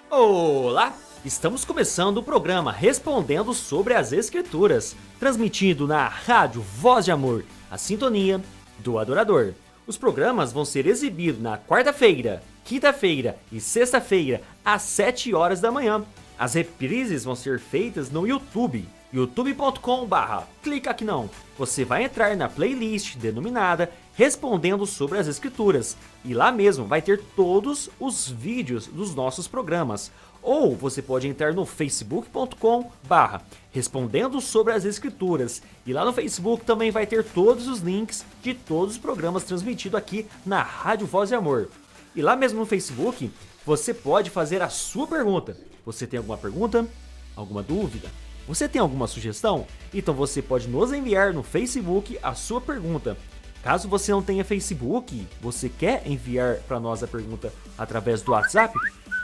Olá! Estamos começando o programa Respondendo sobre as Escrituras, transmitido na Rádio Voz de Amor, a sintonia do adorador. Os programas vão ser exibidos na quarta-feira, quinta-feira e sexta-feira, às 7 horas da manhã. As reprises vão ser feitas no YouTube, youtube.com/clica aqui não. Você vai entrar na playlist denominada Respondendo sobre as Escrituras e lá mesmo vai ter todos os vídeos dos nossos programas. Ou você pode entrar no facebook.com/respondendo sobre as Escrituras e lá no Facebook também vai ter todos os links de todos os programas transmitidos aqui na Rádio Voz de Amor. E lá mesmo no Facebook você pode fazer a sua pergunta. Você tem alguma pergunta? Alguma dúvida? Você tem alguma sugestão? Então você pode nos enviar no Facebook a sua pergunta. Caso você não tenha Facebook, você quer enviar para nós a pergunta através do WhatsApp?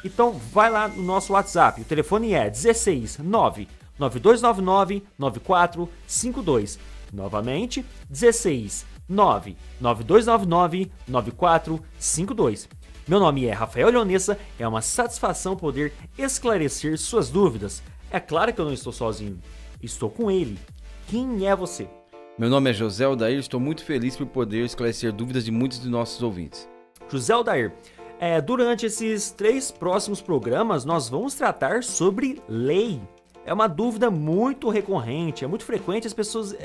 Então vai lá no nosso WhatsApp. O telefone é 16 99299 9452. Novamente, 16 99299 9452. Meu nome é Rafael Leonessa, é uma satisfação poder esclarecer suas dúvidas. É claro que eu não estou sozinho, estou com ele. Quem é você? Meu nome é José Aldair, estou muito feliz por poder esclarecer dúvidas de muitos de nossos ouvintes. José Aldair, durante esses 3 próximos programas nós vamos tratar sobre lei. É uma dúvida muito recorrente, é muito frequente as pessoas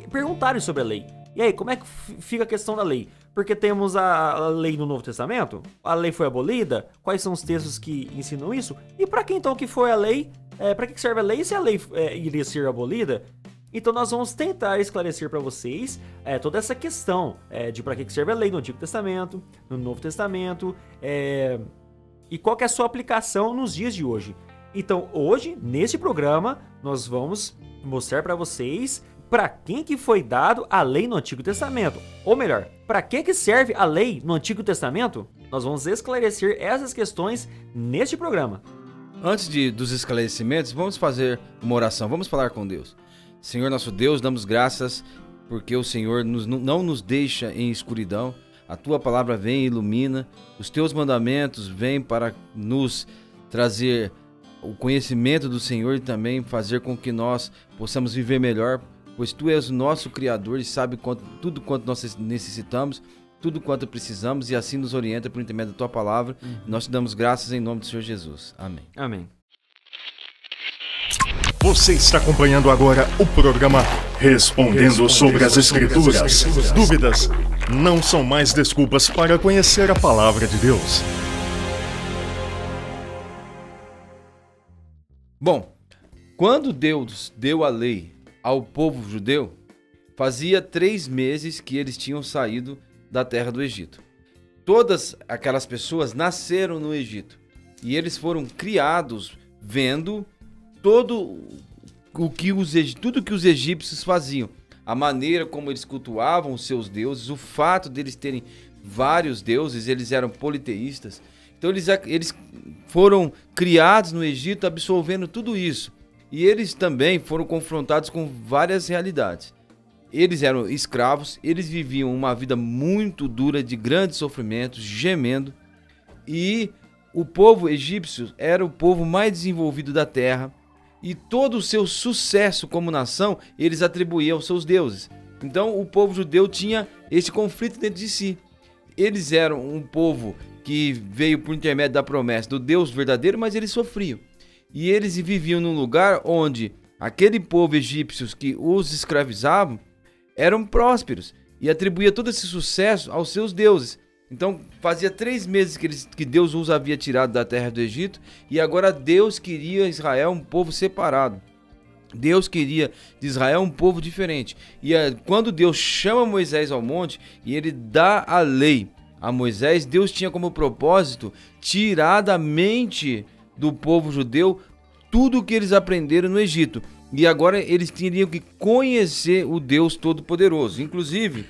perguntarem sobre a lei. E aí, como é que fica a questão da lei? Porque temos a lei no Novo Testamento, a lei foi abolida, quais são os textos que ensinam isso? E para que então que foi a lei? Para que serve a lei se a lei iria ser abolida? Então nós vamos tentar esclarecer para vocês toda essa questão de para que serve a lei no Antigo Testamento, no Novo Testamento, e qual que é a sua aplicação nos dias de hoje. Então hoje, neste programa, nós vamos mostrar para vocês para quem que foi dado a lei no Antigo Testamento. Ou melhor, para que serve a lei no Antigo Testamento? Nós vamos esclarecer essas questões neste programa. Antes dos esclarecimentos, vamos fazer uma oração, vamos falar com Deus. Senhor nosso Deus, damos graças porque o Senhor não nos deixa em escuridão. A Tua palavra vem e ilumina. Os Teus mandamentos vêm para nos trazer o conhecimento do Senhor e também fazer com que nós possamos viver melhor, pois Tu és o nosso Criador e sabe tudo quanto nós necessitamos, tudo quanto precisamos e assim nos orienta por intermédio da Tua palavra. Nós te damos graças em nome do Senhor Jesus. Amém. Amém. Você está acompanhando agora o programa Respondendo sobre as Escrituras. Dúvidas não são mais desculpas para conhecer a palavra de Deus. Bom, quando Deus deu a lei ao povo judeu, fazia 3 meses que eles tinham saído da terra do Egito. Todas aquelas pessoas nasceram no Egito e eles foram criados vendo tudo que os egípcios faziam, a maneira como eles cultuavam os seus deuses, o fato deles terem vários deuses, eles eram politeístas. Então eles foram criados no Egito absorvendo tudo isso. E eles também foram confrontados com várias realidades. Eles eram escravos, eles viviam uma vida muito dura, de grandes sofrimentos, gemendo. E o povo egípcio era o povo mais desenvolvido da terra. E todo o seu sucesso como nação, eles atribuíam aos seus deuses. Então o povo judeu tinha esse conflito dentro de si. Eles eram um povo que veio por intermédio da promessa do Deus verdadeiro, mas eles sofriam. E eles viviam num lugar onde aquele povo egípcio que os escravizavam eram prósperos e atribuía todo esse sucesso aos seus deuses. Então fazia 3 meses que Deus os havia tirado da terra do Egito e agora Deus queria Israel um povo separado. Deus queria de Israel um povo diferente. E quando Deus chama Moisés ao monte e ele dá a lei a Moisés, Deus tinha como propósito tirar da mente do povo judeu tudo o que eles aprenderam no Egito. E agora eles teriam que conhecer o Deus Todo-Poderoso. Inclusive,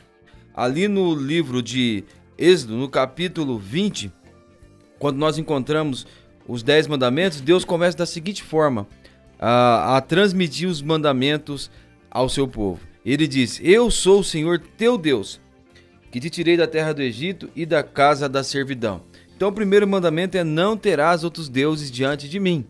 ali no livro de Êxodo, no capítulo 20, quando nós encontramos os 10 mandamentos, Deus começa da seguinte forma a transmitir os mandamentos ao seu povo. Ele diz: eu sou o Senhor teu Deus, que te tirei da terra do Egito e da casa da servidão. Então o primeiro mandamento é não terás outros deuses diante de mim.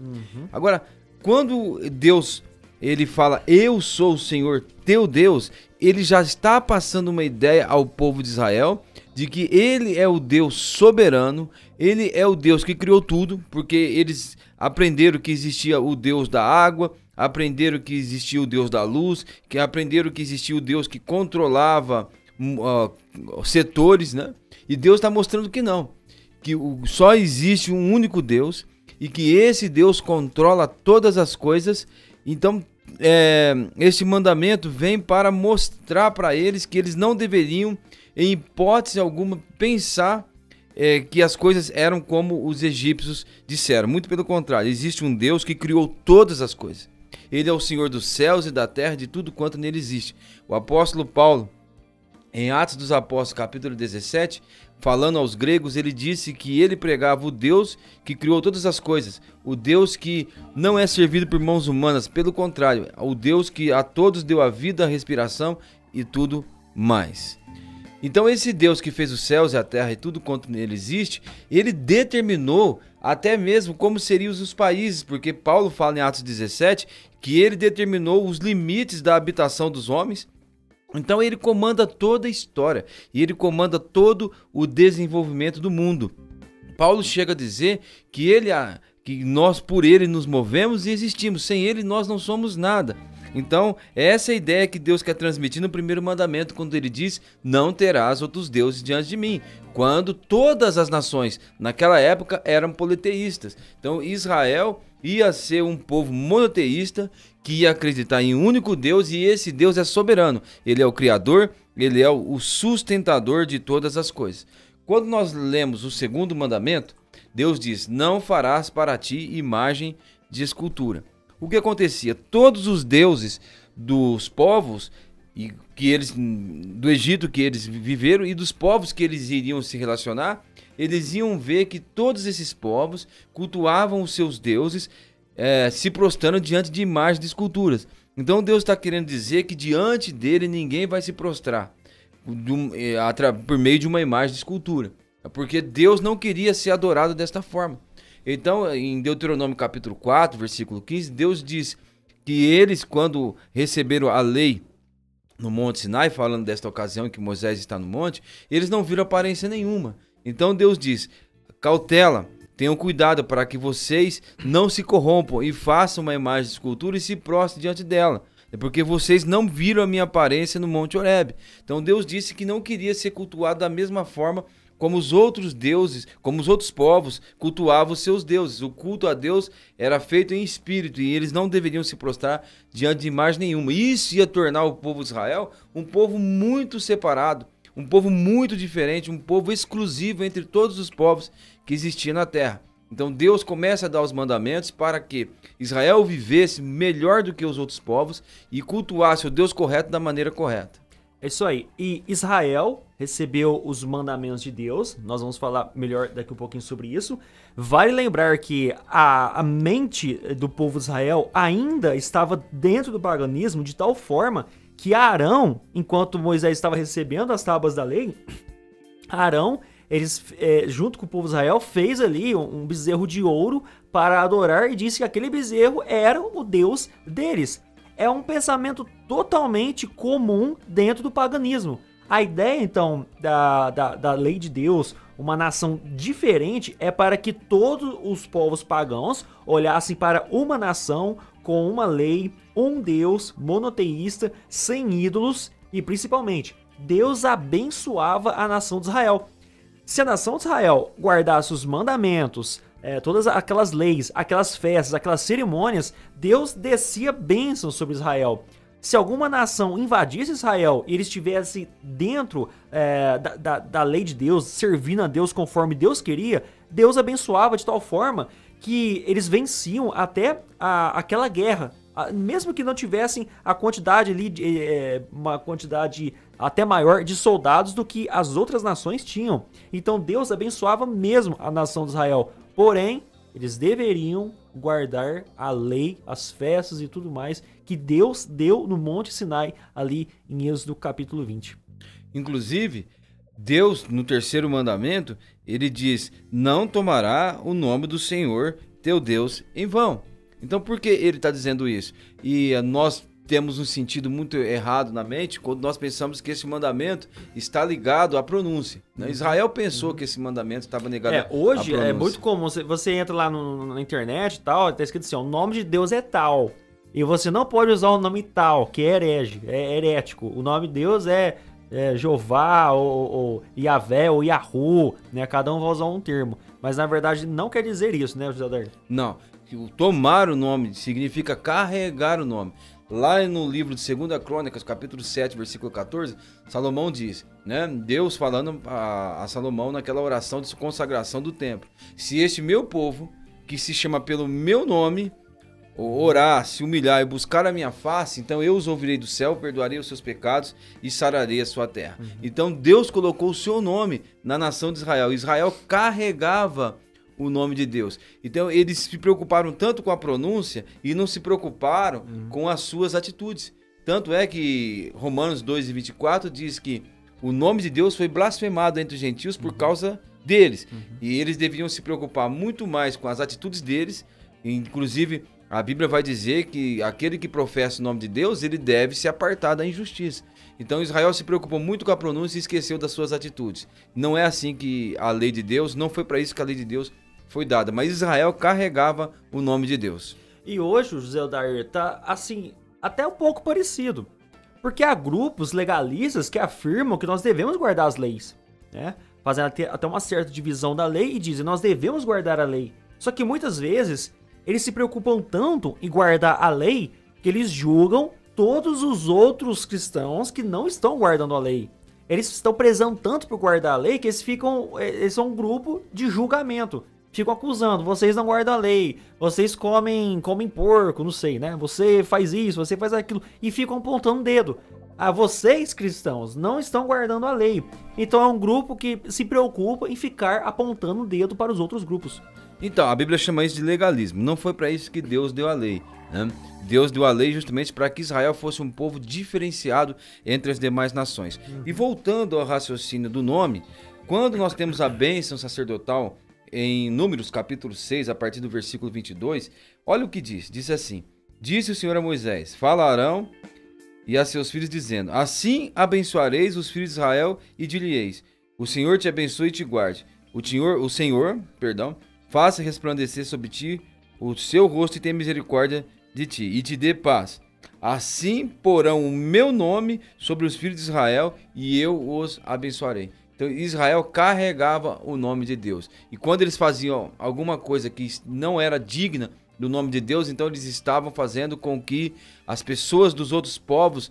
Agora, quando Deus ele fala eu sou o Senhor teu Deus, ele já está passando uma ideia ao povo de Israel de que ele é o Deus soberano, ele é o Deus que criou tudo, porque eles aprenderam que existia o Deus da água, aprenderam que existia o Deus da luz, que aprenderam que existia o Deus que controlava setores, né? E Deus está mostrando que não, que só existe um único Deus e que esse Deus controla todas as coisas. Então, este mandamento vem para mostrar para eles que eles não deveriam, em hipótese alguma, pensar que as coisas eram como os egípcios disseram. Muito pelo contrário, existe um Deus que criou todas as coisas. Ele é o Senhor dos céus e da terra, de tudo quanto nele existe. O apóstolo Paulo, em Atos dos Apóstolos, capítulo 17, falando aos gregos, ele disse que ele pregava o Deus que criou todas as coisas, o Deus que não é servido por mãos humanas, pelo contrário, o Deus que a todos deu a vida, a respiração e tudo mais. Então esse Deus que fez os céus e a terra e tudo quanto nele existe, ele determinou até mesmo como seriam os países, porque Paulo fala em Atos 17 que ele determinou os limites da habitação dos homens. Então ele comanda toda a história e ele comanda todo o desenvolvimento do mundo. Paulo chega a dizer que nós por ele nos movemos e existimos, sem ele nós não somos nada. Então essa é a ideia que Deus quer transmitir no primeiro mandamento, quando ele diz não terás outros deuses diante de mim, quando todas as nações naquela época eram politeístas. Então Israel ia ser um povo monoteísta que ia acreditar em um único Deus, e esse Deus é soberano. Ele é o Criador, ele é o sustentador de todas as coisas. Quando nós lemos o segundo mandamento, Deus diz, não farás para ti imagem de escultura. O que acontecia? Todos os deuses dos povos do Egito que eles viveram e dos povos que eles iriam se relacionar, eles iam ver que todos esses povos cultuavam os seus deuses, se prostrando diante de imagens de esculturas. Então Deus está querendo dizer que diante dele ninguém vai se prostrar por meio de uma imagem de escultura, porque Deus não queria ser adorado desta forma. Então em Deuteronômio capítulo 4, versículo 15, Deus diz que eles, quando receberam a lei no Monte Sinai, falando desta ocasião em que Moisés está no monte, eles não viram aparência nenhuma. Então Deus diz, cautela, tenham cuidado para que vocês não se corrompam e façam uma imagem de escultura e se prostrem diante dela, porque vocês não viram a minha aparência no Monte Horebe. Então Deus disse que não queria ser cultuado da mesma forma como os outros deuses, como os outros povos cultuavam os seus deuses. O culto a Deus era feito em espírito e eles não deveriam se prostrar diante de imagem nenhuma. Isso ia tornar o povo de Israel um povo muito separado, um povo muito diferente, um povo exclusivo entre todos os povos que existiam na terra. Então Deus começa a dar os mandamentos para que Israel vivesse melhor do que os outros povos e cultuasse o Deus correto da maneira correta. É isso aí. E Israel recebeu os mandamentos de Deus. Nós vamos falar melhor daqui um pouquinho sobre isso. Vale lembrar que a mente do povo de Israel ainda estava dentro do paganismo de tal forma que Arão, enquanto Moisés estava recebendo as tábuas da lei, Arão, eles, junto com o povo de Israel, fez ali um bezerro de ouro para adorar e disse que aquele bezerro era o Deus deles. É um pensamento totalmente comum dentro do paganismo. A ideia, então, da lei de Deus, uma nação diferente, é para que todos os povos pagãos olhassem para uma nação com uma lei, um Deus monoteísta, sem ídolos e, principalmente, Deus abençoava a nação de Israel. Se a nação de Israel guardasse os mandamentos, todas aquelas leis, aquelas festas, aquelas cerimônias, Deus descia bênçãos sobre Israel. Se alguma nação invadisse Israel e eles estivessem dentro da lei de Deus, servindo a Deus conforme Deus queria, Deus abençoava de tal forma que eles venciam até aquela guerra. Mesmo que não tivessem a quantidade ali, uma quantidade até maior de soldados do que as outras nações tinham. Então Deus abençoava mesmo a nação de Israel. Porém, eles deveriam guardar a lei, as festas e tudo mais que Deus deu no Monte Sinai, ali em Êxodo capítulo 20. Inclusive, Deus, no terceiro mandamento, ele diz: não tomará o nome do Senhor teu Deus em vão. Então, por que ele está dizendo isso? E nós temos um sentido muito errado na mente quando nós pensamos que esse mandamento está ligado à pronúncia, né? Israel pensou que esse mandamento estava ligado à pronúncia. Hoje é muito comum, você entra lá na internet e tal, está escrito assim, o nome de Deus é tal, e você não pode usar o nome tal, que é herege, é herético. O nome de Deus é Jeová, ou Yahvé, ou Yahu, né? Cada um vai usar um termo, mas na verdade não quer dizer isso, né, José Odair? Não, tomar o nome significa carregar o nome. Lá no livro de 2 Crônicas, capítulo 7, versículo 14, Salomão diz, né? Deus falando a Salomão naquela oração de consagração do templo: se este meu povo, que se chama pelo meu nome, orar, se humilhar e buscar a minha face, então eu os ouvirei do céu, perdoarei os seus pecados e sararei a sua terra. Então Deus colocou o seu nome na nação de Israel. Israel carregava o nome de Deus. Então eles se preocuparam tanto com a pronúncia e não se preocuparam com as suas atitudes. Tanto é que Romanos 2:24 diz que o nome de Deus foi blasfemado entre os gentios por causa deles. E eles deviam se preocupar muito mais com as atitudes deles. Inclusive, a Bíblia vai dizer que aquele que professa o nome de Deus, ele deve se apartar da injustiça. Então Israel se preocupou muito com a pronúncia e esqueceu das suas atitudes. Não é assim que a lei de Deus, não foi para isso que a lei de Deus foi dada, mas Israel carregava o nome de Deus. E hoje o José Odair tá assim, até um pouco parecido, porque há grupos legalistas que afirmam que nós devemos guardar as leis, né? Fazendo até uma certa divisão da lei e dizem nós devemos guardar a lei. Só que muitas vezes eles se preocupam tanto em guardar a lei que eles julgam todos os outros cristãos que não estão guardando a lei. Eles estão prezando tanto por guardar a lei que eles são um grupo de julgamento. Ficam acusando, vocês não guardam a lei, vocês comem porco, não sei, né? Você faz isso, você faz aquilo, e ficam apontando o dedo. Vocês, cristãos, não estão guardando a lei. Então é um grupo que se preocupa em ficar apontando o dedo para os outros grupos. Então, a Bíblia chama isso de legalismo. Não foi para isso que Deus deu a lei, né? Deus deu a lei justamente para que Israel fosse um povo diferenciado entre as demais nações. E voltando ao raciocínio do nome, quando nós temos a bênção sacerdotal em Números capítulo 6, a partir do versículo 22, olha o que diz. Diz assim: disse o Senhor a Moisés: fala a Arão e a seus filhos, dizendo: assim abençoareis os filhos de Israel e dir-lhes-eis: o Senhor te abençoe e te guarde. O Senhor, faça resplandecer sobre ti o seu rosto e tenha misericórdia de ti, e te dê paz. Assim porão o meu nome sobre os filhos de Israel, e eu os abençoarei. Então Israel carregava o nome de Deus. E quando eles faziam alguma coisa que não era digna do nome de Deus, então eles estavam fazendo com que as pessoas dos outros povos,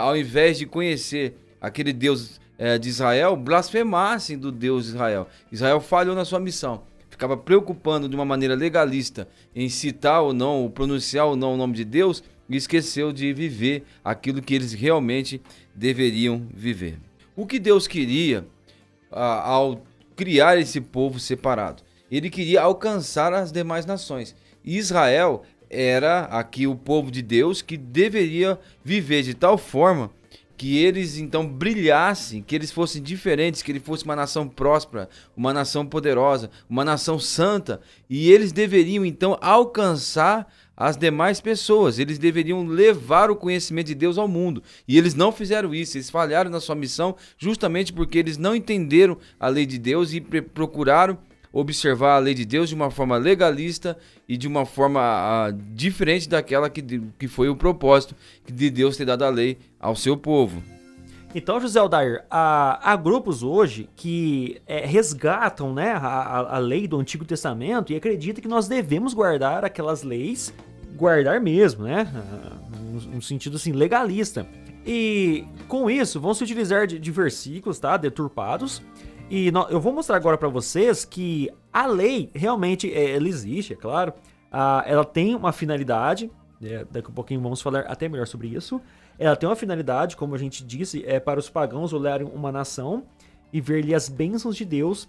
ao invés de conhecer aquele Deus de Israel, blasfemassem do Deus de Israel. Israel falhou na sua missão. Ficava preocupando de uma maneira legalista em citar ou não, ou pronunciar ou não o nome de Deus, e esqueceu de viver aquilo que eles realmente deveriam viver. O que Deus queria ao criar esse povo separado? Ele queria alcançar as demais nações. E Israel era aqui o povo de Deus que deveria viver de tal forma que eles então brilhassem, que eles fossem diferentes, que ele fosse uma nação próspera, uma nação poderosa, uma nação santa, e eles deveriam então alcançar as demais pessoas, eles deveriam levar o conhecimento de Deus ao mundo, e eles não fizeram isso, eles falharam na sua missão justamente porque eles não entenderam a lei de Deus e procuraram observar a lei de Deus de uma forma legalista e de uma forma diferente daquela que foi o propósito de Deus ter dado a lei ao seu povo. Então, José Odair, há grupos hoje que resgatam, né, a lei do Antigo Testamento e acreditam que nós devemos guardar aquelas leis, guardar mesmo, né, no sentido assim, legalista. E com isso vão se utilizar de versículos, tá, deturpados. E eu vou mostrar agora para vocês que a lei realmente ela existe, é claro. Ela tem uma finalidade, daqui a pouquinho vamos falar até melhor sobre isso. Ela tem uma finalidade, como a gente disse, para os pagãos olharem uma nação e ver-lhe as bênçãos de Deus,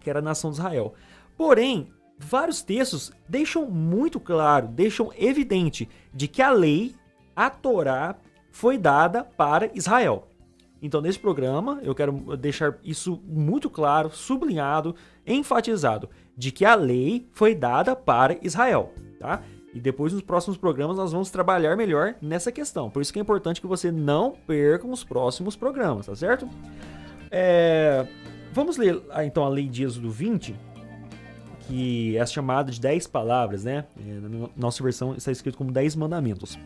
que era a nação de Israel. Porém, vários textos deixam muito claro, deixam evidente de que a lei, a Torá, foi dada para Israel. Então, nesse programa, eu quero deixar isso muito claro, sublinhado, enfatizado, de que a lei foi dada para Israel, tá? E depois, nos próximos programas, nós vamos trabalhar melhor nessa questão. Por isso que é importante que você não perca os próximos programas, tá certo? Vamos ler, então, a lei de Êxodo 20, que é chamada de 10 palavras, né? Na nossa versão está escrito como 10 mandamentos.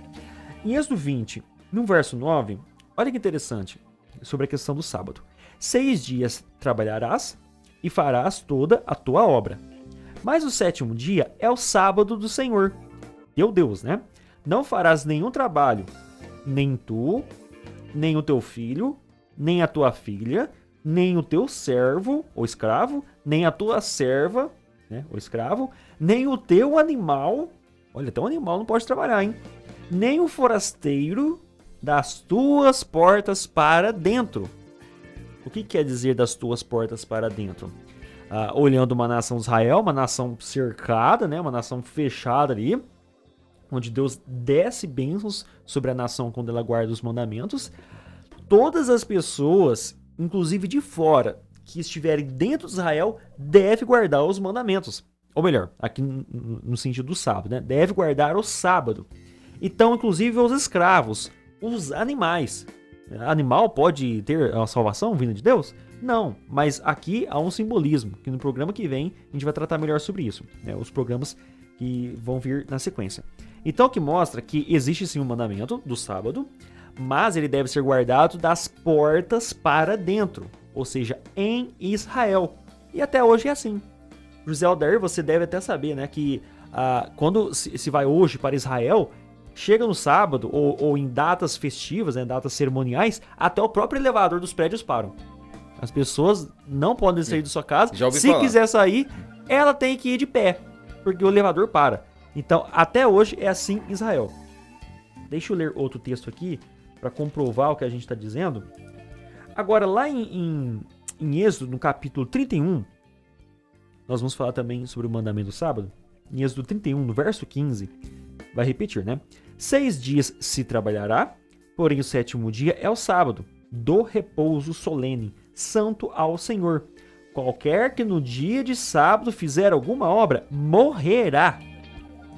Em Êxodo 20, no verso 9, olha que interessante sobre a questão do sábado. 6 dias trabalharás e farás toda a tua obra. Mas o 7º dia é o sábado do Senhor, teu Deus, né? Não farás nenhum trabalho, nem tu, nem o teu filho, nem a tua filha, nem o teu servo ou escravo, nem a tua serva, né, ou escravo, nem o teu animal. Olha, até o animal não pode trabalhar, hein? Nem o forasteiro das tuas portas para dentro. O que quer dizer das tuas portas para dentro? Olhando uma nação de Israel, uma nação cercada, né, uma nação fechada ali, onde Deus desce bênçãos sobre a nação quando ela guarda os mandamentos. Todas as pessoas, inclusive de fora, que estiverem dentro de Israel, devem guardar os mandamentos. Ou melhor, aqui no sentido do sábado, né? Deve guardar o sábado. Então, inclusive, os escravos, os animais. Animal pode ter a salvação vinda de Deus? Não, mas aqui há um simbolismo, que no programa que vem a gente vai tratar melhor sobre isso, né? Os programas que vão vir na sequência. Então, que mostra que existe sim um mandamento do sábado, mas ele deve ser guardado das portas para dentro, ou seja, em Israel. E até hoje é assim. José Aldair, você deve até saber, né, que quando se vai hoje para Israel, chega no sábado ou em datas festivas, né, datas cerimoniais, até o próprio elevador dos prédios param. As pessoas não podem sair de sua casa. Se quiser sair, ela tem que ir de pé, porque o elevador para. Então, até hoje é assim em Israel. Deixa eu ler outro texto aqui para comprovar o que a gente está dizendo. Agora, lá em Êxodo, no capítulo 31, nós vamos falar também sobre o mandamento do sábado. Em Êxodo 31, no verso 15, vai repetir, né? 6 dias se trabalhará, porém o 7º dia é o sábado, do repouso solene, santo ao Senhor. Qualquer que no dia de sábado fizer alguma obra, morrerá.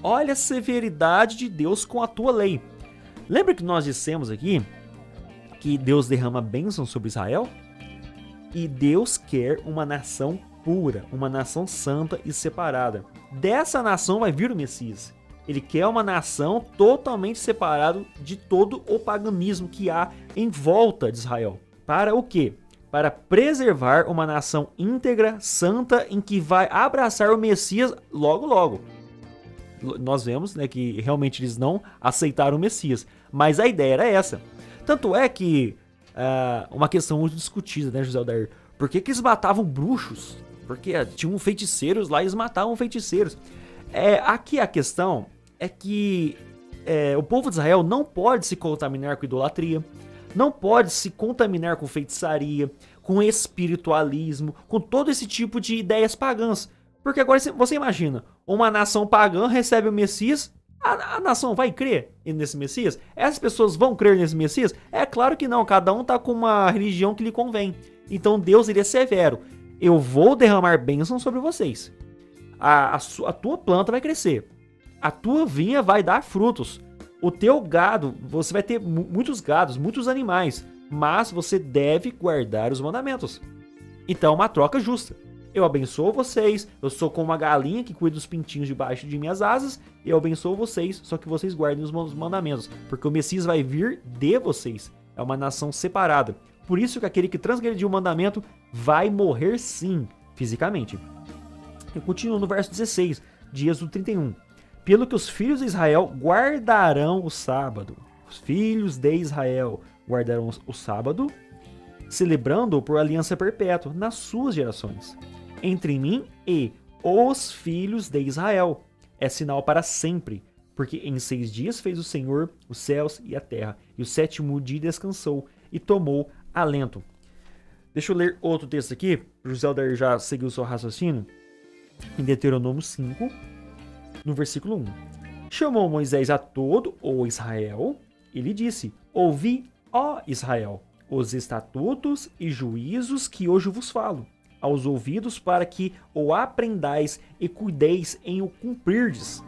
Olha a severidade de Deus com a tua lei. Lembra que nós dissemos aqui que Deus derrama bênção sobre Israel? E Deus quer uma nação pura, uma nação santa e separada. Dessa nação vai vir o Messias. Ele quer uma nação totalmente separada de todo o paganismo que há em volta de Israel. Para o quê? Para preservar uma nação íntegra, santa, em que vai abraçar o Messias logo logo. Nós vemos, né, que realmente eles não aceitaram o Messias, mas a ideia era essa. Tanto é que uma questão muito discutida, né, José Aldair? Por que eles matavam bruxos? Porque tinham feiticeiros lá e eles matavam feiticeiros. Aqui a questão é que o povo de Israel não pode se contaminar com idolatria, não pode se contaminar com feitiçaria, com espiritualismo, com todo esse tipo de ideias pagãs. Porque agora você imagina, uma nação pagã recebe o Messias, a nação vai crer nesse Messias? Essas pessoas vão crer nesse Messias? É claro que não, cada um está com uma religião que lhe convém. Então Deus ele é severo. Eu vou derramar bênção sobre vocês. A tua planta vai crescer. A tua vinha vai dar frutos. O teu gado, você vai ter muitos gados, muitos animais. Mas você deve guardar os mandamentos. Então é uma troca justa. Eu abençoo vocês, eu sou como uma galinha que cuida dos pintinhos debaixo de minhas asas, eu abençoo vocês, só que vocês guardem os mandamentos, porque o Messias vai vir de vocês. É uma nação separada. Por isso que aquele que transgrediu o mandamento vai morrer sim, fisicamente. Eu continuo no verso 16 de Êxodo 31. Pelo que os filhos de Israel guardarão o sábado. Os filhos de Israel guardarão o sábado, celebrando-o por aliança perpétua nas suas gerações. Entre mim e os filhos de Israel. É sinal para sempre, porque em 6 dias fez o Senhor os céus e a terra, e o 7º dia descansou e tomou alento. Deixa eu ler outro texto aqui, José Aldair já seguiu o seu raciocínio. Em Deuteronômio 5, no versículo 1. Chamou Moisés a todo o Israel e lhe disse: Ouvi, ó Israel, os estatutos e juízos que hoje vos falo, aos ouvidos, para que o aprendais e cuideis em o cumprirdes.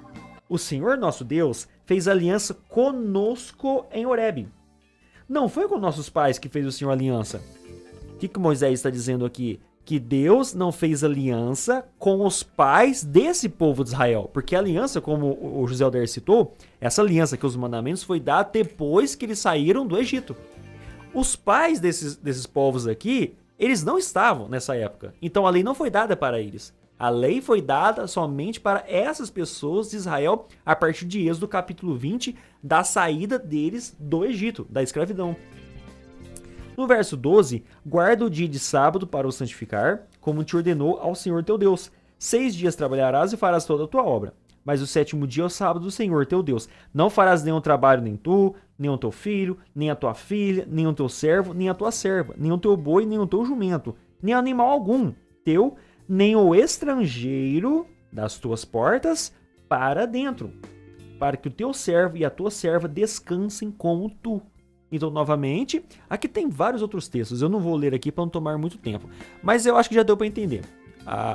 O Senhor nosso Deus fez aliança conosco em Horebe. Não foi com nossos pais que fez o Senhor aliança. O que Moisés está dizendo aqui? Que Deus não fez aliança com os pais desse povo de Israel. Porque a aliança, como o José Aldair citou, essa aliança que os mandamentos foi dada depois que eles saíram do Egito. Os pais desses povos aqui, eles não estavam nessa época. Então a lei não foi dada para eles. A lei foi dada somente para essas pessoas de Israel a partir de Êxodo capítulo 20, da saída deles do Egito, da escravidão. No verso 12, guarda o dia de sábado para o santificar, como te ordenou ao Senhor teu Deus. 6 dias trabalharás e farás toda a tua obra. Mas o 7º dia é o sábado do Senhor teu Deus. Não farás nenhum trabalho, nem tu, nem o teu filho, nem a tua filha, nem o teu servo, nem a tua serva, nem o teu boi, nem o teu jumento, nem animal algum teu, nem o estrangeiro das tuas portas para dentro, para que o teu servo e a tua serva descansem como tu. Então, novamente, aqui tem vários outros textos, eu não vou ler aqui para não tomar muito tempo, mas eu acho que já deu para entender.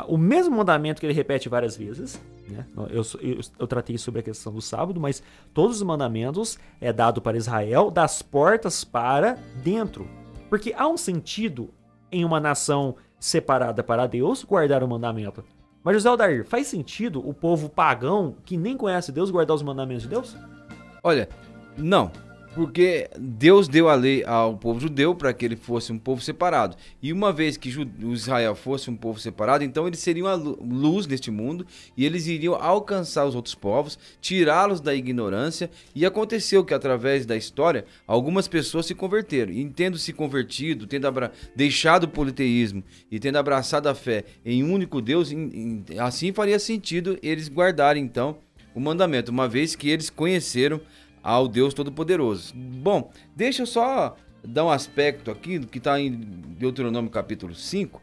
O mesmo mandamento que ele repete várias vezes, né? Eu tratei sobre a questão do sábado, mas todos os mandamentos é dado para Israel das portas para dentro, porque há um sentido em uma nação separada para Deus guardar o mandamento. Mas José Aldair, faz sentido o povo pagão que nem conhece Deus guardar os mandamentos de Deus? Olha, não. Porque Deus deu a lei ao povo judeu para que ele fosse um povo separado. E uma vez que o Israel fosse um povo separado, então eles seriam a luz deste mundo e eles iriam alcançar os outros povos, tirá-los da ignorância. E aconteceu que através da história, algumas pessoas se converteram. E tendo se convertido, tendo deixado o politeísmo e tendo abraçado a fé em um único Deus, assim faria sentido eles guardarem então o mandamento, uma vez que eles conheceram ao Deus Todo-Poderoso. Bom, deixa eu só dar um aspecto aqui do que está em Deuteronômio capítulo 5.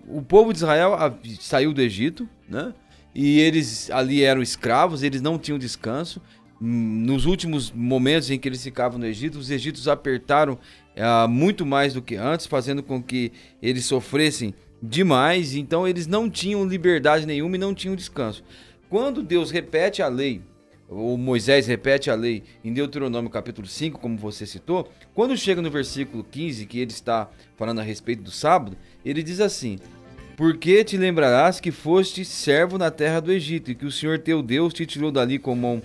O povo de Israel saiu do Egito, né? E eles ali eram escravos, eles não tinham descanso. Nos últimos momentos em que eles ficavam no Egito, os egípcios apertaram muito mais do que antes, fazendo com que eles sofressem demais. Então eles não tinham liberdade nenhuma e não tinham descanso. Quando Deus repete a lei, ou Moisés repete a lei em Deuteronômio capítulo 5, como você citou, quando chega no versículo 15, que ele está falando a respeito do sábado, ele diz assim: porque te lembrarás que foste servo na terra do Egito, e que o Senhor teu Deus te tirou dali com mão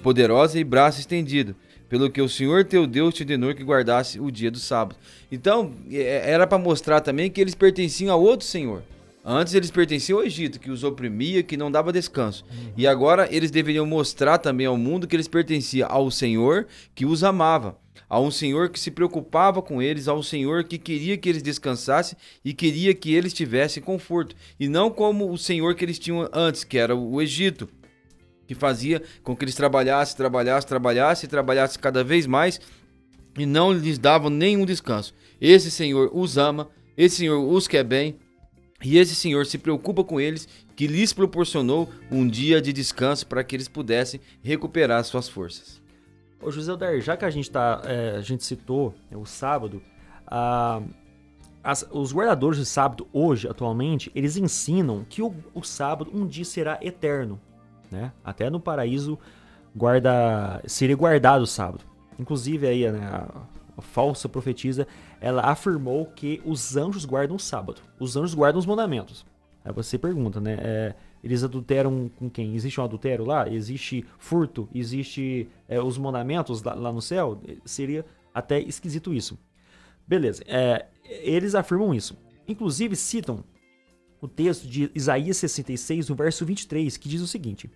poderosa e braço estendido, pelo que o Senhor teu Deus te ordenou que guardasse o dia do sábado. Então, era para mostrar também que eles pertenciam a outro Senhor. Antes eles pertenciam ao Egito, que os oprimia, que não dava descanso. E agora eles deveriam mostrar também ao mundo que eles pertenciam ao Senhor que os amava, a um Senhor que se preocupava com eles, a um Senhor que queria que eles descansassem e queria que eles tivessem conforto. E não como o Senhor que eles tinham antes, que era o Egito, que fazia com que eles trabalhassem cada vez mais e não lhes davam nenhum descanso. Esse Senhor os ama, esse Senhor os quer bem. E esse Senhor se preocupa com eles, que lhes proporcionou um dia de descanso para que eles pudessem recuperar suas forças. Ô José Aldair, já que a gente citou o sábado, os guardadores de sábado hoje, atualmente, eles ensinam que o sábado um dia será eterno, né? Até no paraíso seria guardado o sábado. Inclusive aí, né, a falsa profetisa, ela afirmou que os anjos guardam o sábado. Os anjos guardam os mandamentos. Aí você pergunta, né? Eles adulteram com quem? Existe um adultério lá? Existe furto? Existe os mandamentos lá no céu? Seria até esquisito isso. Beleza. Eles afirmam isso. Inclusive citam o texto de Isaías 66, no verso 23, que diz o seguinte: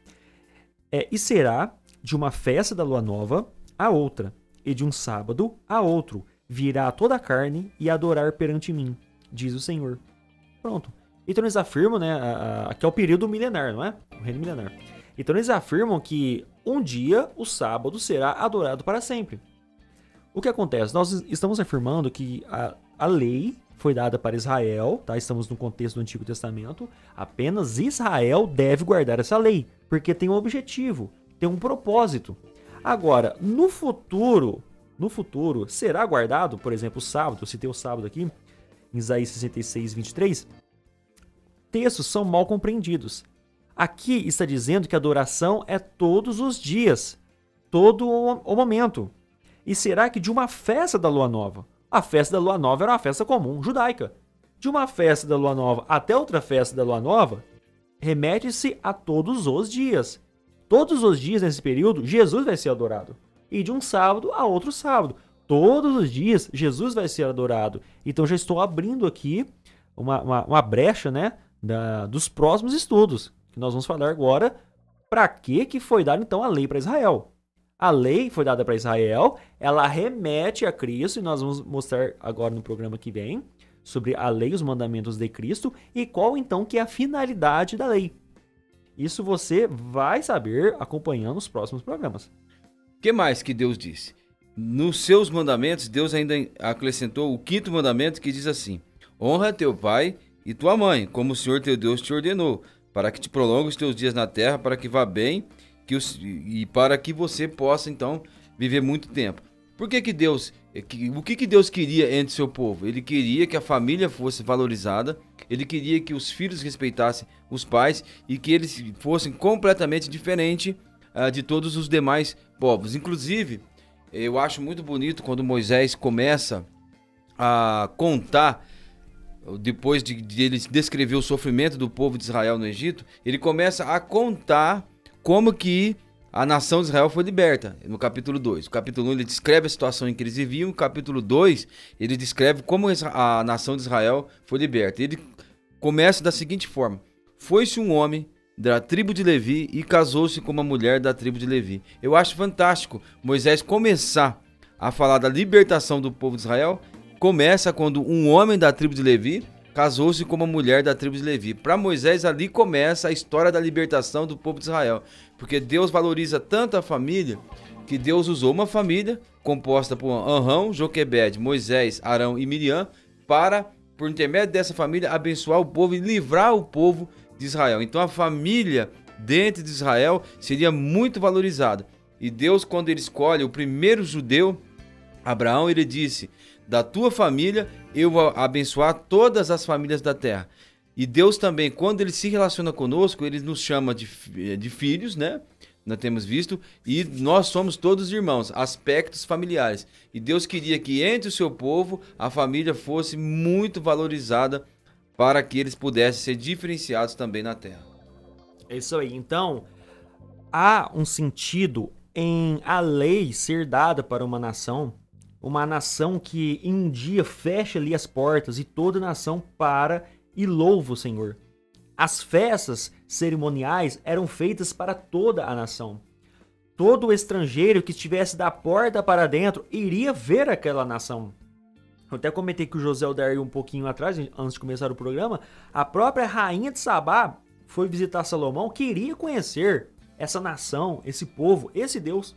e será de uma festa da lua nova a outra, e de um sábado a outro virá toda a carne e adorar perante mim, diz o Senhor. Pronto. Então eles afirmam, né, que é o período milenar, não é? O reino milenar. Então eles afirmam que um dia o sábado será adorado para sempre. O que acontece? Nós estamos afirmando que a lei foi dada para Israel, tá? Estamos no contexto do Antigo Testamento. Apenas Israel deve guardar essa lei, porque tem um objetivo, tem um propósito. Agora, no futuro, no futuro será guardado, por exemplo, o sábado, eu citei o sábado aqui, em Isaías 66, 23, textos são mal compreendidos. Aqui está dizendo que a adoração é todos os dias, todo o momento. E será que de uma festa da lua nova? A festa da lua nova era uma festa comum, judaica. De uma festa da lua nova até outra festa da lua nova, remete-se a todos os dias. Todos os dias nesse período, Jesus vai ser adorado. E de um sábado a outro sábado. Todos os dias, Jesus vai ser adorado. Então já estou abrindo aqui uma brecha, né, dos próximos estudos. Que nós vamos falar agora para que foi dada então a lei para Israel. A lei foi dada para Israel, ela remete a Cristo, e nós vamos mostrar agora no programa que vem sobre a lei e os mandamentos de Cristo e qual então que é a finalidade da lei. Isso você vai saber acompanhando os próximos programas. O que mais que Deus disse? Nos seus mandamentos, Deus ainda acrescentou o 5º mandamento, que diz assim: honra teu pai e tua mãe, como o Senhor teu Deus te ordenou, para que te prolongue os teus dias na terra, para que vá bem e para que você possa então viver muito tempo. Por que Deus, o que Deus queria entre seu povo? Ele queria que a família fosse valorizada, ele queria que os filhos respeitassem os pais e que eles fossem completamente diferentes de todos os demais povos. Inclusive, eu acho muito bonito quando Moisés começa a contar, depois de ele descrever o sofrimento do povo de Israel no Egito, ele começa a contar como que a nação de Israel foi liberta, no capítulo 2. No capítulo 1 ele descreve a situação em que eles viviam, no capítulo 2 ele descreve como a nação de Israel foi liberta. Ele começa da seguinte forma: foi-se um homem da tribo de Levi e casou-se com uma mulher da tribo de Levi. Eu acho fantástico Moisés começar a falar da libertação do povo de Israel. Começa quando um homem da tribo de Levi casou-se com uma mulher da tribo de Levi. Para Moisés, ali começa a história da libertação do povo de Israel. Porque Deus valoriza tanto a família, que Deus usou uma família composta por Arão, Joquebede, Moisés, Arão e Miriam, para, por intermédio dessa família, abençoar o povo e livrar o povo de Israel. Então a família dentro de Israel seria muito valorizada. E Deus, quando ele escolhe o primeiro judeu, Abraão, ele disse: da tua família eu vou abençoar todas as famílias da terra. E Deus também, quando ele se relaciona conosco, ele nos chama de filhos, né? Nós temos visto, e nós somos todos irmãos, aspectos familiares. E Deus queria que entre o seu povo a família fosse muito valorizada para que eles pudessem ser diferenciados também na terra. É isso aí. Então, há um sentido em a lei ser dada para uma nação que em um dia fecha ali as portas e toda nação para e louva o Senhor. As festas cerimoniais eram feitas para toda a nação. Todo estrangeiro que estivesse da porta para dentro iria ver aquela nação. Eu até comentei que o José Odair um pouquinho atrás, antes de começar o programa, a própria rainha de Sabá foi visitar Salomão, queria conhecer essa nação, esse povo, esse Deus.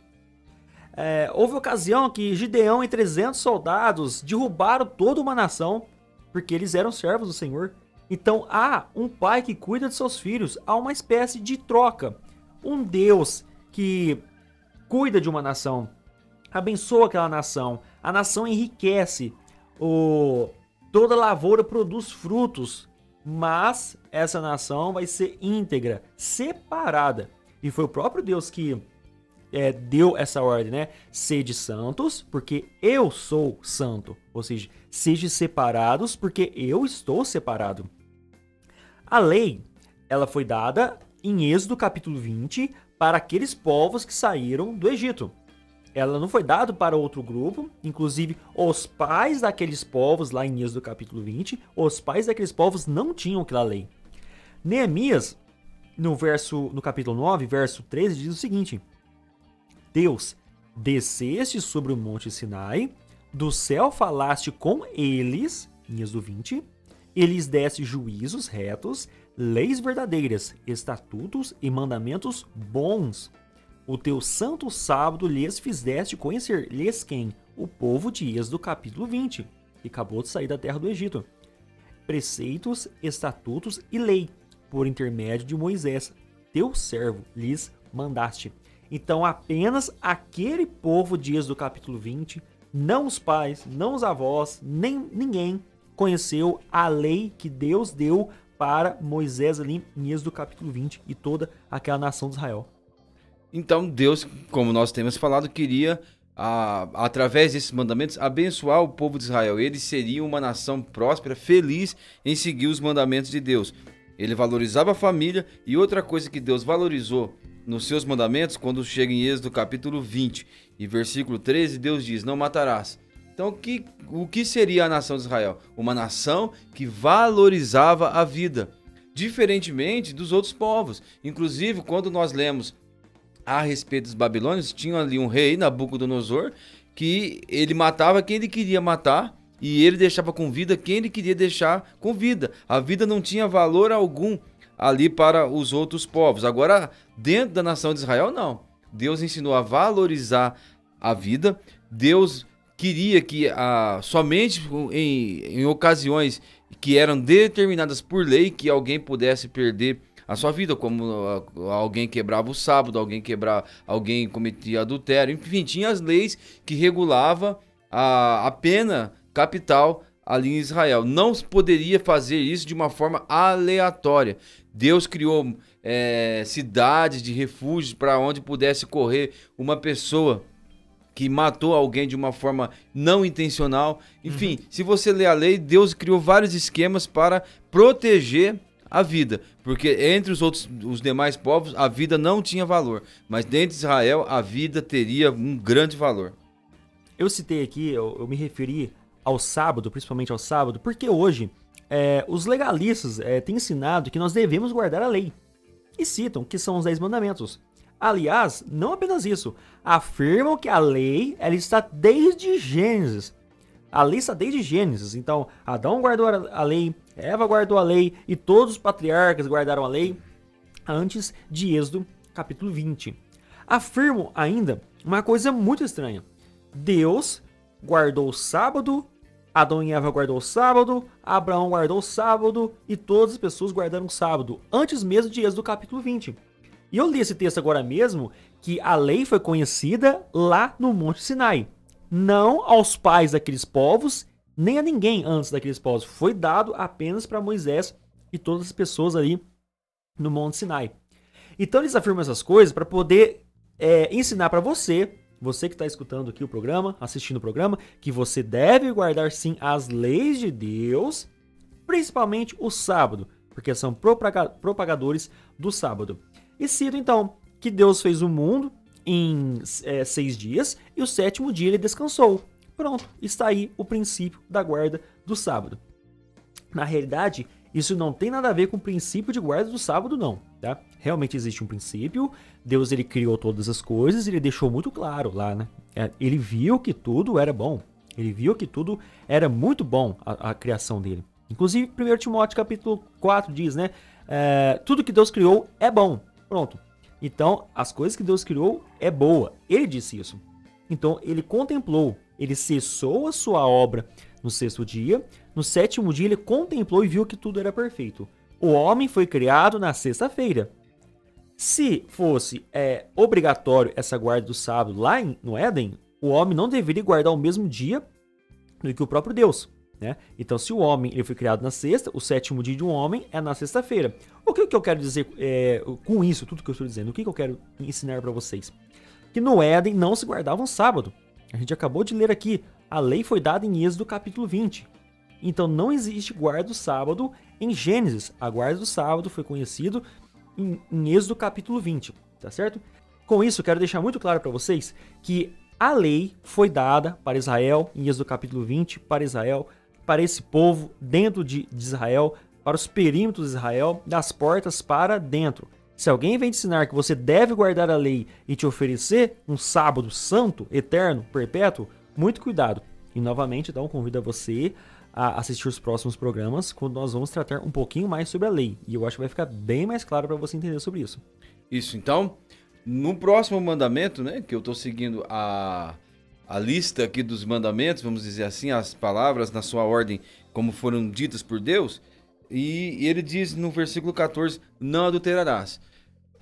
Houve ocasião que Gideão e 300 soldados derrubaram toda uma nação, porque eles eram servos do Senhor. Então há um pai que cuida de seus filhos, há uma espécie de troca. Um Deus que cuida de uma nação, abençoa aquela nação, a nação enriquece, toda lavoura produz frutos, mas essa nação vai ser íntegra, separada. E foi o próprio Deus que deu essa ordem, né? Sede santos, porque eu sou santo. Ou seja, sede separados, porque eu estou separado. A lei, ela foi dada em Êxodo capítulo 20 para aqueles povos que saíram do Egito. Ela não foi dada para outro grupo, inclusive os pais daqueles povos, lá em Êxodo capítulo 20, os pais daqueles povos não tinham aquela lei. Neemias, no capítulo 9, verso 13, diz o seguinte: Deus, desceste sobre o monte Sinai, do céu falaste com eles, em Êxodo 20, e lhes deste juízos retos, leis verdadeiras, estatutos e mandamentos bons. O teu santo sábado lhes fizeste conhecer. Lhes quem? O povo de Êxodo capítulo 20, que acabou de sair da terra do Egito. Preceitos, estatutos e lei, por intermédio de Moisés, teu servo, lhes mandaste. Então apenas aquele povo de Êxodo capítulo 20 Não os pais, não os avós, nem ninguém conheceu a lei que Deus deu para Moisés ali em Êxodo capítulo 20 e toda aquela nação de Israel. Então Deus, como nós temos falado, queria, através desses mandamentos, abençoar o povo de Israel. Eles seriam uma nação próspera, feliz em seguir os mandamentos de Deus. Ele valorizava a família, e outra coisa que Deus valorizou nos seus mandamentos, quando chega em Êxodo capítulo 20 e versículo 13, Deus diz: não matarás. Então o que seria a nação de Israel? Uma nação que valorizava a vida, diferentemente dos outros povos. Inclusive, quando nós lemos a respeito dos babilônios, tinha ali um rei, Nabucodonosor, que ele matava quem ele queria matar e ele deixava com vida quem ele queria deixar com vida. A vida não tinha valor algum ali para os outros povos. Agora, dentro da nação de Israel, não. Deus ensinou a valorizar a vida. Deus queria que somente em ocasiões que eram determinadas por lei, que alguém pudesse perder a sua vida, como alguém quebrava o sábado, alguém cometia adultério, enfim, tinha as leis que regulavam a pena capital ali em Israel. Não poderia fazer isso de uma forma aleatória. Deus criou cidades de refúgio para onde pudesse correr uma pessoa que matou alguém de uma forma não intencional. Enfim, se você ler a lei, Deus criou vários esquemas para proteger a vida, porque entre os demais povos a vida não tinha valor, mas dentro de Israel a vida teria um grande valor. Eu citei aqui, eu me referi ao sábado, principalmente ao sábado, porque hoje os legalistas têm ensinado que nós devemos guardar a lei, e citam que são os 10 mandamentos. Aliás, não apenas isso, afirmam que a lei ela está desde Gênesis. A lei está desde Gênesis, então Adão guardou a lei, Eva guardou a lei e todos os patriarcas guardaram a lei antes de Êxodo capítulo 20. Afirmam ainda uma coisa muito estranha. Deus guardou o sábado, Adão e Eva guardou o sábado, Abraão guardou o sábado e todas as pessoas guardaram o sábado, antes mesmo de Êxodo capítulo 20. E eu li esse texto agora mesmo, que a lei foi conhecida lá no Monte Sinai. Não aos pais daqueles povos, nem a ninguém antes daqueles povos. Foi dado apenas para Moisés e todas as pessoas ali no Monte Sinai. Então eles afirmam essas coisas para poder ensinar para você que está escutando aqui o programa, assistindo o programa, que você deve guardar sim as leis de Deus, principalmente o sábado, porque são propagadores do sábado. E cito então que Deus fez o mundo em 6 dias e o 7º dia ele descansou. Pronto, está aí o princípio da guarda do sábado. Na realidade, isso não tem nada a ver com o princípio de guarda do sábado, não. Tá? Realmente existe um princípio, Deus ele criou todas as coisas, ele deixou muito claro lá, né? Ele viu que tudo era bom, ele viu que tudo era muito bom, a criação dele. Inclusive, 1 Timóteo capítulo 4 diz, né? Tudo que Deus criou é bom. Pronto. Então, as coisas que Deus criou é boa. Ele disse isso. Então, ele contemplou, ele cessou a sua obra no 6º dia. No 7º dia, ele contemplou e viu que tudo era perfeito. O homem foi criado na sexta-feira. Se fosse obrigatório essa guarda do sábado lá no Éden, o homem não deveria guardar o mesmo dia do que o próprio Deus. Né? Então, se o homem ele foi criado na sexta, o 7º dia de um homem é na sexta-feira. O que eu quero dizer com isso, tudo que eu estou dizendo? O que eu quero ensinar para vocês? Que no Éden não se guardava um sábado. A gente acabou de ler aqui. A lei foi dada em Êxodo capítulo 20. Então, não existe guarda do sábado em Gênesis. A guarda do sábado foi conhecido em Êxodo capítulo 20. Tá certo? Com isso, eu quero deixar muito claro para vocês que a lei foi dada para Israel em Êxodo capítulo 20, para Israel, para esse povo dentro de Israel, para os perímetros de Israel, das portas para dentro. Se alguém vem te ensinar que você deve guardar a lei e te oferecer um sábado santo, eterno, perpétuo, muito cuidado. E novamente, então, convido a você a assistir os próximos programas, quando nós vamos tratar um pouquinho mais sobre a lei. E eu acho que vai ficar bem mais claro para você entender sobre isso. Isso, então, no próximo mandamento, né, que eu estou seguindo a lista aqui dos mandamentos, vamos dizer assim, as palavras na sua ordem, como foram ditas por Deus, e ele diz no versículo 14, não adulterarás.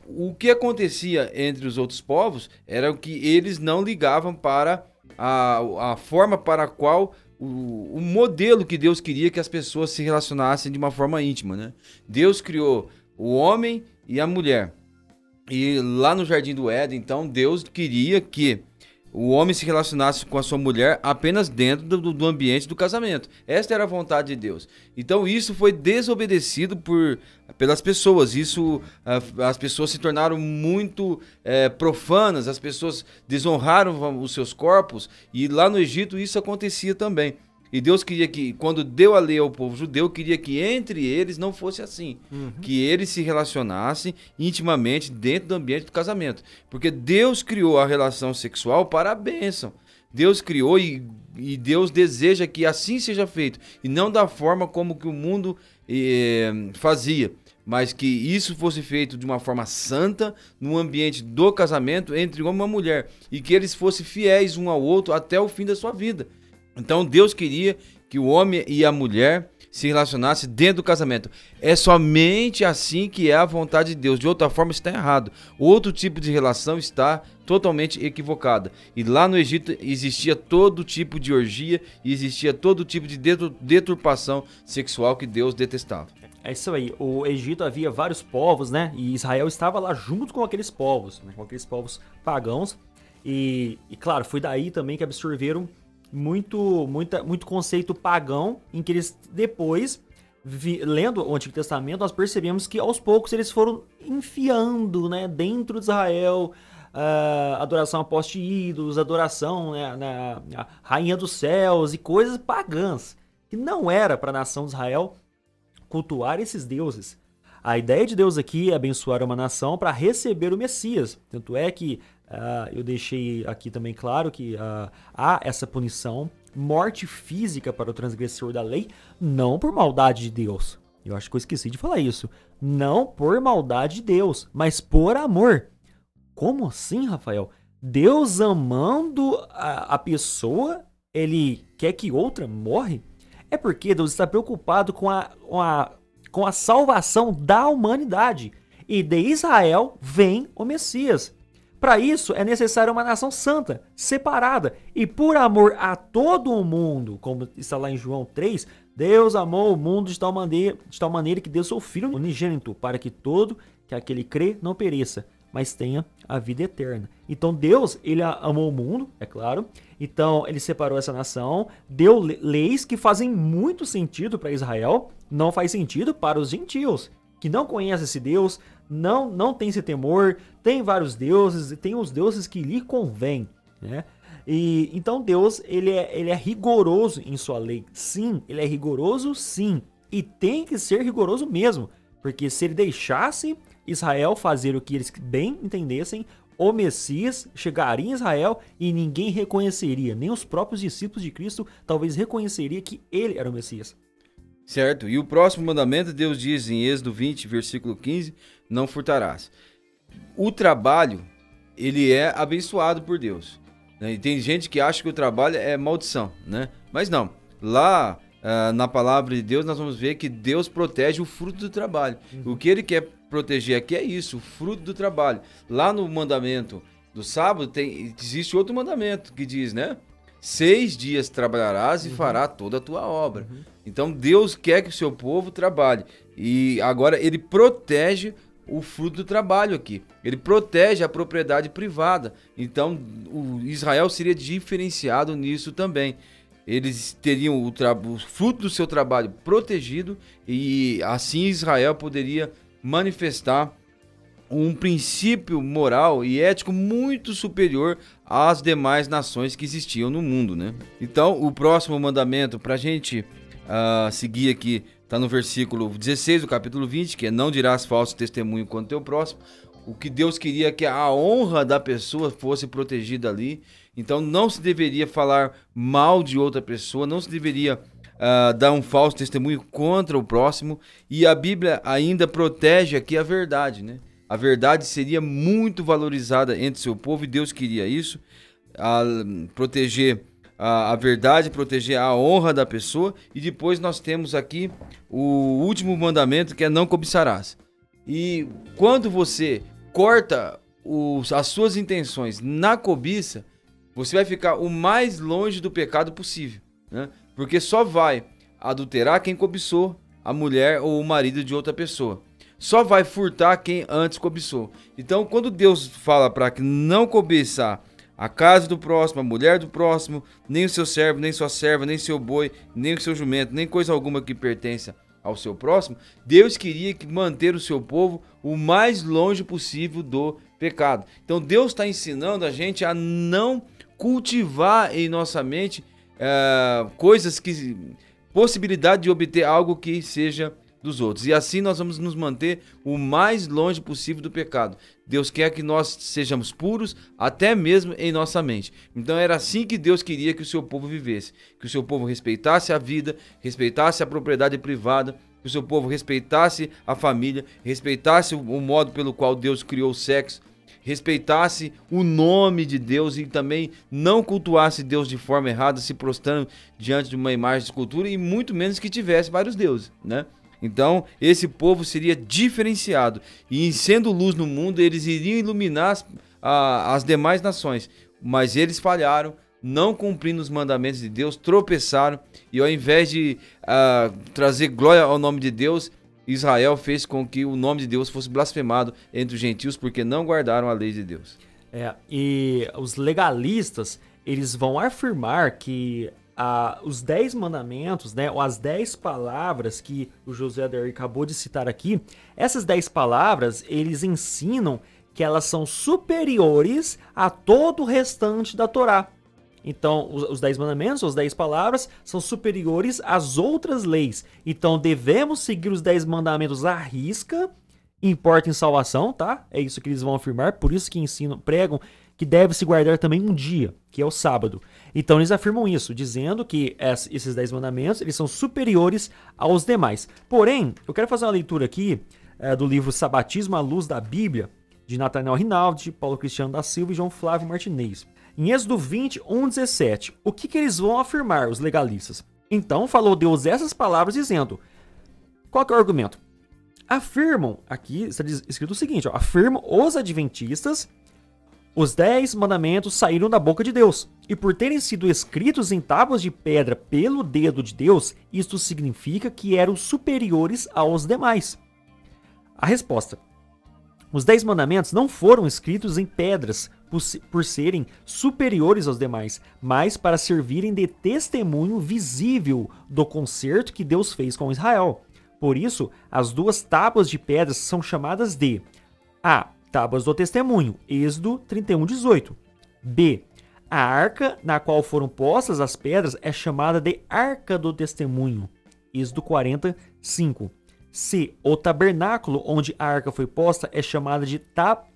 O que acontecia entre os outros povos era que eles não ligavam para a forma para a qual o modelo que Deus queria que as pessoas se relacionassem de uma forma íntima, né? Deus criou o homem e a mulher. E lá no Jardim do Éden, então, Deus queria que o homem se relacionasse com a sua mulher apenas dentro do ambiente do casamento. Esta era a vontade de Deus. Então isso foi desobedecido pelas pessoas. As pessoas se tornaram muito profanas, as pessoas desonraram os seus corpos, e lá no Egito isso acontecia também. E Deus queria que, quando deu a lei ao povo judeu, queria que entre eles não fosse assim. Que eles se relacionassem intimamente dentro do ambiente do casamento. Porque Deus criou a relação sexual para a bênção. Deus criou e Deus deseja que assim seja feito. E não da forma como que o mundo fazia. Mas que isso fosse feito de uma forma santa, no ambiente do casamento, entre homem e mulher. E que eles fossem fiéis um ao outro até o fim da sua vida. Então Deus queria que o homem e a mulher se relacionassem dentro do casamento. É somente assim que é a vontade de Deus. De outra forma está errado. Outro tipo de relação está totalmente equivocada. E lá no Egito existia todo tipo de orgia e existia todo tipo de deturpação sexual que Deus detestava. É isso aí. O Egito havia vários povos, né? E Israel estava lá junto com aqueles povos, né? Com aqueles povos pagãos. E claro, foi daí também que absorveram muito conceito pagão, em que eles depois, lendo o Antigo Testamento, nós percebemos que aos poucos eles foram enfiando, né, dentro de Israel, adoração a poste ídolos, adoração, né, na rainha dos céus e coisas pagãs, que não era para a nação de Israel cultuar esses deuses. A ideia de Deus aqui é abençoar uma nação para receber o Messias. Tanto é que eu deixei aqui também claro que há essa punição, morte física para o transgressor da lei, não por maldade de Deus. Eu acho que eu esqueci de falar isso. Não por maldade de Deus, mas por amor. Como assim, Rafael? Deus amando a pessoa, ele quer que outra morre? É porque Deus está preocupado com a salvação da humanidade. E de Israel vem o Messias. Para isso é necessário uma nação santa, separada. E por amor a todo o mundo, como está lá em João 3, Deus amou o mundo de tal maneira que deu seu Filho unigênito, para que todo que aquele crê não pereça, mas tenha a vida eterna. Então Deus, ele amou o mundo, é claro. Então ele separou essa nação, deu leis que fazem muito sentido para Israel, não faz sentido para os gentios, que não conhecem esse Deus, não tem esse temor, tem vários deuses, e tem os deuses que lhe convém, né? E então Deus, ele é rigoroso em sua lei. Sim, ele é rigoroso, sim. E tem que ser rigoroso mesmo, porque se ele deixasse Israel fazer o que eles bem entendessem, o Messias chegaria em Israel e ninguém reconheceria, nem os próprios discípulos de Cristo talvez reconheceria que ele era o Messias. Certo, e o próximo mandamento, Deus diz em Êxodo 20, versículo 15, não furtarás. O trabalho, ele é abençoado por Deus, né? E tem gente que acha que o trabalho é maldição, né? Mas não, lá na palavra de Deus nós vamos ver que Deus protege o fruto do trabalho. O que ele quer proteger aqui é isso, o fruto do trabalho. Lá no mandamento do sábado existe outro mandamento que diz, né? 6 dias trabalharás e fará toda a tua obra. Então Deus quer que o seu povo trabalhe. E agora ele protege o fruto do trabalho aqui. Ele protege a propriedade privada. Então o Israel seria diferenciado nisso também. Eles teriam o fruto do seu trabalho protegido e assim Israel poderia manifestar um princípio moral e ético muito superior às demais nações que existiam no mundo, né? Então, o próximo mandamento para a gente seguir aqui está no versículo 16 do capítulo 20, que é não dirás falso testemunho contra o teu próximo. O que Deus queria é que a honra da pessoa fosse protegida ali. Então, não se deveria falar mal de outra pessoa, não se deveria dar um falso testemunho contra o próximo. E a Bíblia ainda protege aqui a verdade, né? A verdade seria muito valorizada entre seu povo e Deus queria isso, proteger a verdade, proteger a honra da pessoa. E depois nós temos aqui o último mandamento, que é não cobiçarás. E quando você corta as suas intenções na cobiça, você vai ficar o mais longe do pecado possível, né? Porque só vai adulterar quem cobiçou a mulher ou o marido de outra pessoa. Só vai furtar quem antes cobiçou. Então, quando Deus fala para que não cobiçar a casa do próximo, a mulher do próximo, nem o seu servo, nem sua serva, nem seu boi, nem o seu jumento, nem coisa alguma que pertença ao seu próximo, Deus queria manter o seu povo o mais longe possível do pecado. Então, Deus está ensinando a gente a não cultivar em nossa mente coisas que... possibilidade de obter algo que seja dos outros. E assim nós vamos nos manter o mais longe possível do pecado. Deus quer que nós sejamos puros, até mesmo em nossa mente. Então era assim que Deus queria que o seu povo vivesse. Que o seu povo respeitasse a vida, respeitasse a propriedade privada, que o seu povo respeitasse a família, respeitasse o modo pelo qual Deus criou o sexo, respeitasse o nome de Deus e também não cultuasse Deus de forma errada, se prostrando diante de uma imagem de escultura, e muito menos que tivesse vários deuses, né? Então, esse povo seria diferenciado e, sendo luz no mundo, eles iriam iluminar as demais nações, mas eles falharam, não cumprindo os mandamentos de Deus, tropeçaram e, ao invés de trazer glória ao nome de Deus, Israel fez com que o nome de Deus fosse blasfemado entre os gentios, porque não guardaram a lei de Deus. E os legalistas, eles vão afirmar que os 10 mandamentos, né, ou as 10 palavras que o José Adair acabou de citar aqui, essas 10 palavras, eles ensinam que elas são superiores a todo o restante da Torá. Então, os 10 mandamentos, as 10 palavras, são superiores às outras leis. Então, devemos seguir os 10 mandamentos à risca, importa em salvação, tá? É isso que eles vão afirmar, por isso que pregam que deve se guardar também um dia, que é o sábado. Então, eles afirmam isso, dizendo que esses 10 mandamentos, eles são superiores aos demais. Porém, eu quero fazer uma leitura aqui do livro Sabatismo à Luz da Bíblia, de Nathanael Rinaldi, Paulo Cristiano da Silva e João Flávio Martinez. Em Êxodo 20, 1:17, o que eles vão afirmar, os legalistas? Então falou Deus essas palavras dizendo, qual que é o argumento? Afirmam, aqui está escrito o seguinte, afirmam os adventistas, os 10 mandamentos saíram da boca de Deus, e por terem sido escritos em tábuas de pedra pelo dedo de Deus, isto significa que eram superiores aos demais. A resposta: os 10 mandamentos não foram escritos em pedras por serem superiores aos demais, mas para servirem de testemunho visível do concerto que Deus fez com Israel. Por isso, as 2 tábuas de pedras são chamadas de A. Tábuas do testemunho, Êxodo 31:18. B. A arca na qual foram postas as pedras é chamada de Arca do Testemunho, Êxodo 40:5. C. O tabernáculo onde a arca foi posta é chamada de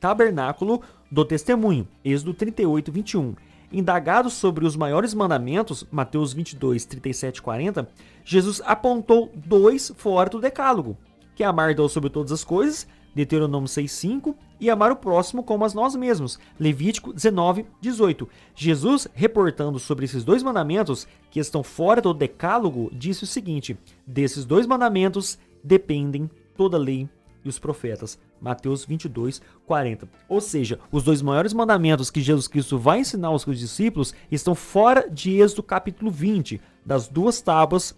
Tabernáculo do Testemunho, Êxodo 38:21. Indagado sobre os maiores mandamentos, Mateus 22, 37 e 40, Jesus apontou 2 fora do decálogo, que é amar Deus sobre todas as coisas, Deuteronômio 6:5, e amar o próximo como a nós mesmos, Levítico 19:18. Jesus, reportando sobre esses 2 mandamentos que estão fora do decálogo, disse o seguinte: desses 2 mandamentos dependem toda a lei e os profetas. Mateus 22:40. Ou seja, os 2 maiores mandamentos que Jesus Cristo vai ensinar aos seus discípulos estão fora de Êxodo capítulo 20, das 2 tábuas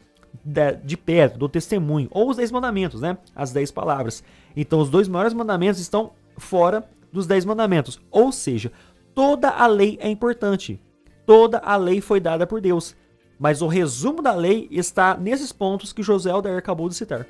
de pedra, do testemunho, ou os 10 mandamentos, né? As 10 palavras. Então, os 2 maiores mandamentos estão fora dos 10 mandamentos. Ou seja, toda a lei é importante. Toda a lei foi dada por Deus. Mas o resumo da lei está nesses pontos que José Adair acabou de citar.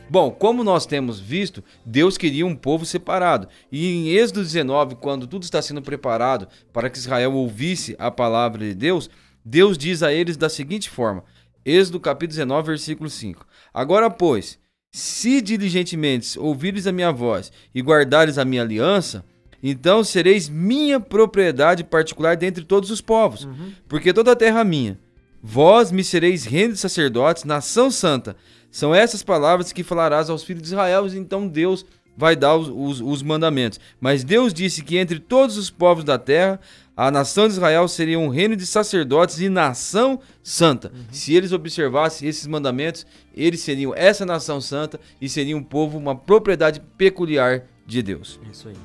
Bom, como nós temos visto, Deus queria um povo separado. E em Êxodo 19, quando tudo está sendo preparado para que Israel ouvisse a palavra de Deus, Deus diz a eles da seguinte forma, Êxodo capítulo 19, versículo 5. Agora, pois, se diligentemente ouvires a minha voz e guardares a minha aliança, então sereis minha propriedade particular dentre todos os povos, porque toda a terra é minha. Vós me sereis reino de sacerdotes, nação santa. São essas palavras que falarás aos filhos de Israel, então Deus vai dar os mandamentos. Mas Deus disse que entre todos os povos da terra, a nação de Israel seria um reino de sacerdotes e nação santa. Se eles observassem esses mandamentos, eles seriam essa nação santa e seriam um povo, uma propriedade peculiar de Deus. Isso aí.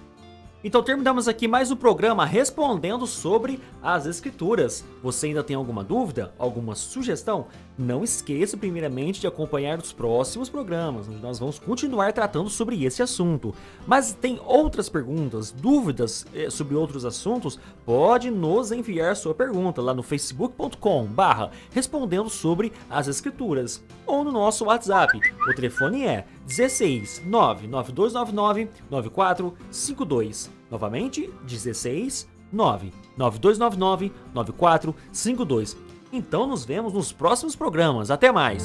Então terminamos aqui mais um programa respondendo sobre as escrituras. Você ainda tem alguma dúvida? Alguma sugestão? Não esqueça primeiramente de acompanhar os próximos programas, onde nós vamos continuar tratando sobre esse assunto. Mas tem outras perguntas, dúvidas sobre outros assuntos? Pode nos enviar sua pergunta lá no facebook.com/respondendo sobre as escrituras ou no nosso WhatsApp. O telefone é 16 99299 9452. Novamente, 16 99299 9452. Então nos vemos nos próximos programas. Até mais!